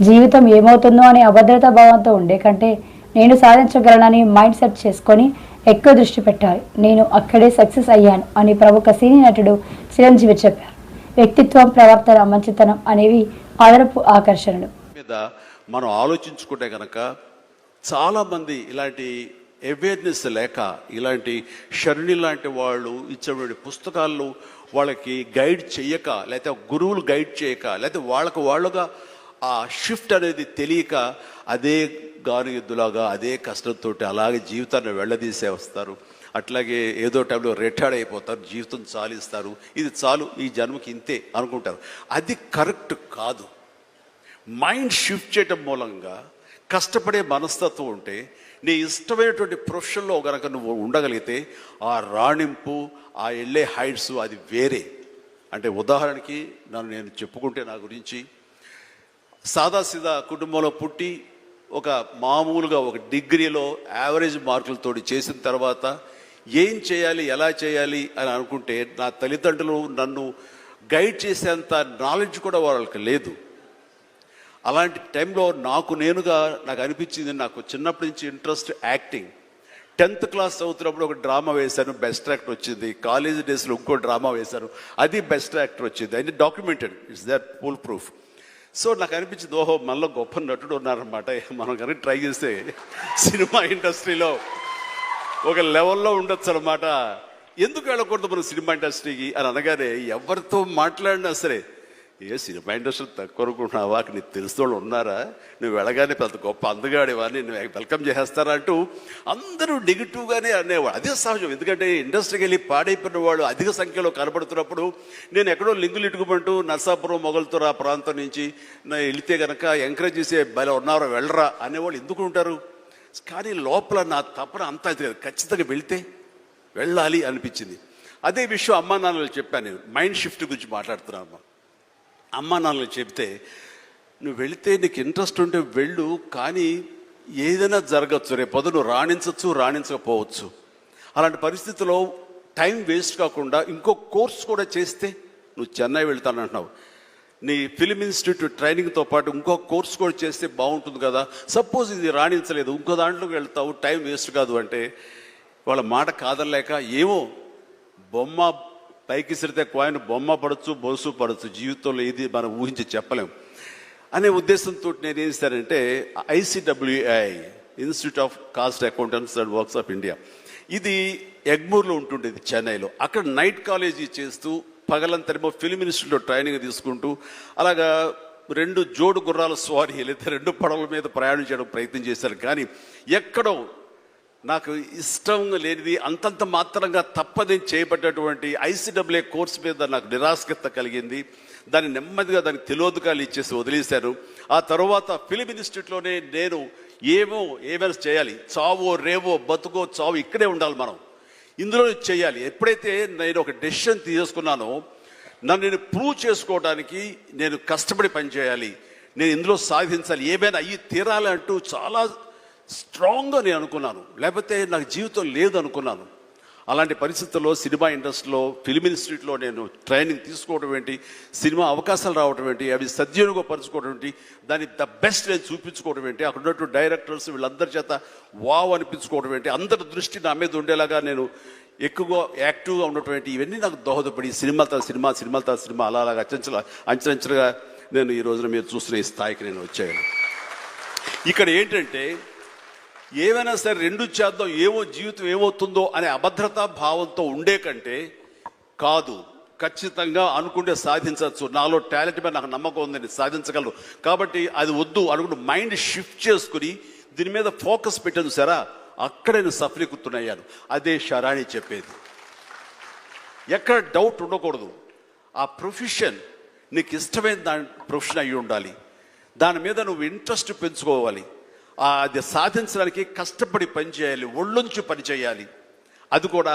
జీవితం ఏమవుతుందో అనే అభద్రతా భావంతో ఉండే కంటే నేను సాధించగలనని మైండ్ సెట్ చేసుకొని ఎక్కువ దృష్టి పెట్టాలి. నేను అక్కడే సక్సెస్ అయ్యాను అని ప్రముఖ సినీ నటుడు చిరంజీవి చెప్పారు. వ్యక్తిత్వం, ప్రవర్తన, మంచితనం అనేవి అదనపు ఆకర్షణలు. మీద మనం ఆలోచించుకుంటే కనుక చాలామంది ఇలాంటి అవేర్నెస్ లేక, ఇలాంటి షర్ణి లాంటి వాళ్ళు ఇచ్చేటువంటి పుస్తకాలు వాళ్ళకి గైడ్ చేయక, లేకపోతే గురువులు గైడ్ చేయక, లేకపోతే వాళ్ళుగా ఆ షిఫ్ట్ అనేది తెలియక అదే గానుగులాగా అదే కష్టంతో అలాగే జీవితాన్ని వెళ్ళదీసే వస్తారు. అట్లాగే ఏదో టైంలో రిటైర్డ్ అయిపోతారు, జీవితం చాలిస్తారు, ఇది చాలు ఈ జన్మకి ఇంతే అనుకుంటారు. అది కరెక్ట్ కాదు. మైండ్ షిఫ్ట్ చేయటం మూలంగా కష్టపడే మనస్తత్వం ఉంటే, నీ ఇష్టమైనటువంటి ప్రొఫెషన్లో కనుక నువ్వు ఉండగలిగితే ఆ రాణింపు, ఆ వెళ్ళే హైట్స్ అది వేరే. అంటే ఉదాహరణకి నేను చెప్పుకుంటే, నా గురించి సాదాసీదా కుటుంబంలో పుట్టి ఒక మామూలుగా ఒక డిగ్రీలో యావరేజ్ మార్కులతో చేసిన తర్వాత ఏం చేయాలి, ఎలా చేయాలి అని అనుకుంటే, నా తల్లిదండ్రులు నన్ను గైడ్ చేసేంత నాలెడ్జ్ కూడా వాళ్ళకి లేదు. అలాంటి టైంలో నాకు అనిపించింది, నాకు చిన్నప్పటి నుంచి ఇంట్రెస్ట్ యాక్టింగ్. 10th క్లాస్ చదువుతున్నప్పుడు ఒక డ్రామా వేశాను, బెస్ట్ యాక్టర్ వచ్చింది. కాలేజ్ డేస్లో ఇంకో డ్రామా వేశాను, అది బెస్ట్ యాక్టర్ వచ్చింది. అది documented, it's that full proof. So నాకు అనిపించింది, ఓహో మనలో గొప్ప నటుడు ఉన్నారనమాట, మనం కనుక ట్రై చేస్తే సినిమా ఇండస్ట్రీలో ఒక లెవెల్లో ఉండొచ్చు అనమాట. ఎందుకు వెళ్ళకూడదు మనం సినిమా ఇండస్ట్రీకి అని అనగానే, ఎవరితో మాట్లాడినా సరే, ఏ సినిమా ఇండస్ట్రీ తక్కువ అనుకుంటున్నావా, నీకు తెలిసిన వాళ్ళు ఉన్నారా, నువ్వు వెళ్ళగానే పెద్ద గొప్ప అందగాడివా, నేను వెల్కమ్ చేసేస్తారా అంటూ అందరూ నెగిటివ్గానే అనేవాడు. అదే సహజం. ఎందుకంటే ఇండస్ట్రీకి వెళ్ళి పాడైపోయిన వాళ్ళు అధిక సంఖ్యలో కనబడుతున్నప్పుడు, నేను ఎక్కడో లింగులు ఇటుకుమంటూ నర్సాపురం, మొగల్తూరు ఆ ప్రాంతం నుంచి వెళితే కనుక ఎంకరేజ్ చేసే భలే ఉన్నారో వెళ్ళరా అనేవాళ్ళు ఎందుకు ఉంటారు. కానీ లోపల నా తపన అంతా ఖచ్చితంగా వెళ్ళాలి అనిపించింది. అదే విషయం అమ్మా నాన్నలు చెప్పాను. నేను మైండ్ షిఫ్ట్ గురించి మాట్లాడుతున్నాను. అమ్మా నాన్నలు చెప్తే, నువ్వు వెళితే నీకు ఇంట్రెస్ట్ ఉంటే వెళ్ళు, కానీ ఏదైనా జరగచ్చు, రేపు నువ్వు రాణించవచ్చు, రాణించకపోవచ్చు. అలాంటి పరిస్థితుల్లో టైం వేస్ట్ కాకుండా ఇంకో కోర్స్ కూడా చేస్తే, నువ్వు చెన్నై వెళ్తానంటున్నావు, నీ ఫిలిం ఇన్స్టిట్యూట్ ట్రైనింగ్తో పాటు ఇంకో కోర్స్ కూడా చేస్తే బాగుంటుంది కదా. సపోజ్ ఇది రాణించలేదు, ఇంకో దాంట్లోకి వెళ్తావు, టైం వేస్ట్ కాదు అంటే, వాళ్ళ మాట కాదనలేక, ఏమో బొమ్మ పైకి సిరితే కాయిన్ బొమ్మ పడవచ్చు, బొలుసు పడవచ్చు, జీవితంలో ఇది మనం ఊహించి చెప్పలేం అనే ఉద్దేశంతో నేను ఏం చేశానంటే, ICWI institute of cost accountants and works of India, ఇది ఎగ్మూర్లో ఉంటుండేది చెన్నైలో. అక్కడ నైట్ కాలేజీ చేస్తూ పగలంతరేమో ఫిలిం ఇన్స్టిట్యూట్లో ట్రైనింగ్ తీసుకుంటూ అలాగా 2 జోడు గుర్రాల స్వారీ, లేదా 2 పడవల మీద ప్రయాణం చేయడం ప్రయత్నం చేశాను. కానీ ఎక్కడో నాకు ఇష్టం లేనిది, అంతంత మాత్రంగా తప్పదని చేయబడ్డటువంటి ICWI కోర్సు మీద నాకు నిరాశక్త కలిగింది. దాన్ని నెమ్మదిగా దానికి తెలియదుకాలు ఇచ్చేసి వదిలేశాను. ఆ తర్వాత ఫిలిం ఇన్స్టిట్యూట్లోనే నేను ఏమైనా చేయాలి, చావో రేవో బతుకో చావు ఇక్కడే ఉండాలి, మనం ఇందులో చేయాలి. ఎప్పుడైతే నేను ఒక డెసిషన్ తీసుకున్నానో, నన్ను నేను ప్రూవ్ చేసుకోవడానికి నేను కష్టపడి పనిచేయాలి, నేను ఇందులో సాధించాలి, ఏమైనా అయ్యి తీరాలి అంటూ చాలా స్ట్రాంగ్గా నేను అనుకున్నాను. లేకపోతే నాకు జీవితం లేదు అనుకున్నాను. అలాంటి పరిస్థితుల్లో సినిమా ఇండస్ట్రీలో ఫిలిం ఇన్స్టిట్యూట్లో నేను ట్రైనింగ్ తీసుకోవడం ఏంటి, సినిమా అవకాశాలు రావడం ఏంటి, అవి సద్వినియోగపరచుకోవడం ఏంటి, దాన్ని ద బెస్ట్ నేను చూపించుకోవడం ఏంటి, అక్కడ ఉన్నటువంటి డైరెక్టర్స్ వీళ్ళందరి చేత వావ్ అనిపించుకోవడం ఏంటి, అందరి దృష్టి నా మీద ఉండేలాగా నేను ఎక్కువగా యాక్టివ్గా ఉన్నటువంటి ఇవన్నీ నాకు దోహదపడి సినిమా అలాగా అంచెలంచెలుగా నేను ఈ రోజున మీరు చూస్తున్న ఈ స్థాయికి నేను వచ్చాను. ఇక్కడ ఏంటంటే, ఏమైనా సరే 2 చేద్దాం, జీవితం ఏమవుతుందో అనే అభద్రతా భావంతో ఉండే కంటే, కాదు ఖచ్చితంగా అనుకుంటే సాధించవచ్చు, నాలో టాలెంట్ మీద నాకు నమ్మకం ఉందని సాధించగలరు, కాబట్టి అది వద్దు అనుకుంటూ మైండ్ షిఫ్ట్ చేసుకుని దీని మీద ఫోకస్ పెట్టాను సరే, అక్కడ నేను సఫలీకృతునయ్యాను. అదే షరాణి చెప్పేది. ఎక్కడ డౌట్ ఉండకూడదు. ఆ ప్రొఫెషన్ నీకు ఇష్టమైన ప్రొఫెషన్ అయ్యి ఉండాలి, దాని మీద నువ్వు ఇంట్రెస్ట్ పెంచుకోవాలి, అది సాధించడానికి కష్టపడి పనిచేయాలి, ఒళ్ళొంచి పనిచేయాలి, అది కూడా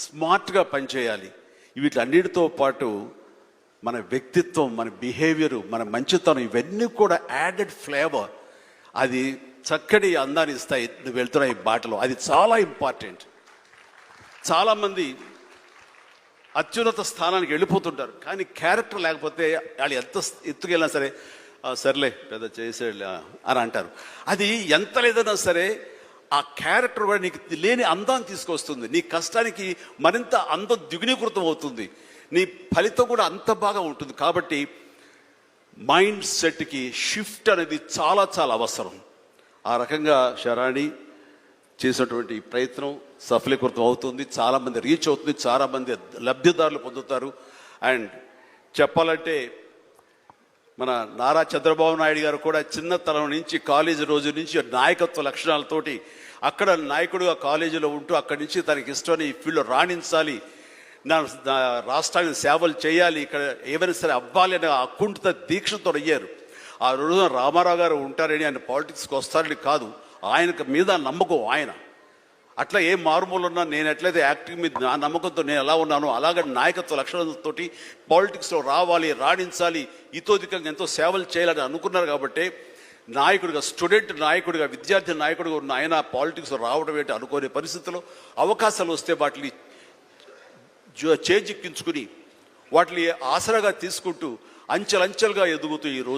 స్మార్ట్గా పనిచేయాలి. వీటన్నిటితో పాటు మన వ్యక్తిత్వం, మన బిహేవియరు, మన మంచితనం, ఇవన్నీ కూడా యాడెడ్ ఫ్లేవర్, అది చక్కటి అందాన్ని ఇస్తాయి నువ్వు వెళ్తున్న ఈ బాటలో. అది చాలా ఇంపార్టెంట్. చాలామంది అత్యున్నత స్థానానికి వెళ్ళిపోతుంటారు, కానీ క్యారెక్టర్ లేకపోతే వాళ్ళు ఎంత ఎత్తుకెళ్ళినా సరే సర్లే పెద్ద చేసేళ్ళ అని అంటారు. అది ఎంత లేదన్నా సరే ఆ క్యారెక్టర్ కూడా నీకు లేని అందాన్ని తీసుకొస్తుంది. నీ కష్టానికి మరింత అందం ద్విగుణీకృతం అవుతుంది, నీ ఫలితం కూడా అంత బాగా ఉంటుంది. కాబట్టి మైండ్ సెట్కి షిఫ్ట్ అనేది చాలా చాలా అవసరం. ఆ రకంగా శరాణి చేసినటువంటి ప్రయత్నం సఫలీకృతం అవుతుంది, చాలామంది రీచ్ అవుతుంది, చాలామంది లబ్ధిదారులు పొందుతారు. అండ్ చెప్పాలంటే మన నారా చంద్రబాబు నాయుడు గారు కూడా చిన్నతనం నుంచి కాలేజీ రోజు నుంచి నాయకత్వ లక్షణాలతోటి అక్కడ నాయకుడుగా కాలేజీలో ఉంటూ అక్కడి నుంచి తనకి ఇష్టమని ఈ ఫీల్డ్లో రాణించాలి, నా రాష్ట్రానికి సేవలు చేయాలి, ఇక్కడ ఏమైనా సరే అవ్వాలి అనే అకుంఠిత దీక్షతో అయ్యారు. ఆ రోజున రామారావు గారు ఉంటారని ఆయన పాలిటిక్స్కి వస్తారని కాదు, ఆయనకు మీద నమ్మకం ఆయన. అట్లా ఏ మారుమూలు ఉన్నా నేను ఎట్లయితే యాక్టింగ్ మీద నా నమ్మకంతో నేను ఎలా ఉన్నానో అలాగే నాయకత్వ లక్షణాలతో పాలిటిక్స్లో రావాలి, రాణించాలి, ఇతోధికంగా ఎంతో సేవలు చేయాలని అనుకున్నారు. కాబట్టి నాయకుడిగా, స్టూడెంట్ నాయకుడిగా, విద్యార్థి నాయకుడిగా ఉన్న ఆయన పాలిటిక్స్లో రావడం ఏంటి అనుకోని పరిస్థితుల్లో అవకాశాలు వస్తే వాటిని చేజిక్కించుకుని వాటిని ఆసరాగా తీసుకుంటూ అంచెలంచెలుగా ఎదుగుతూ ఈరోజు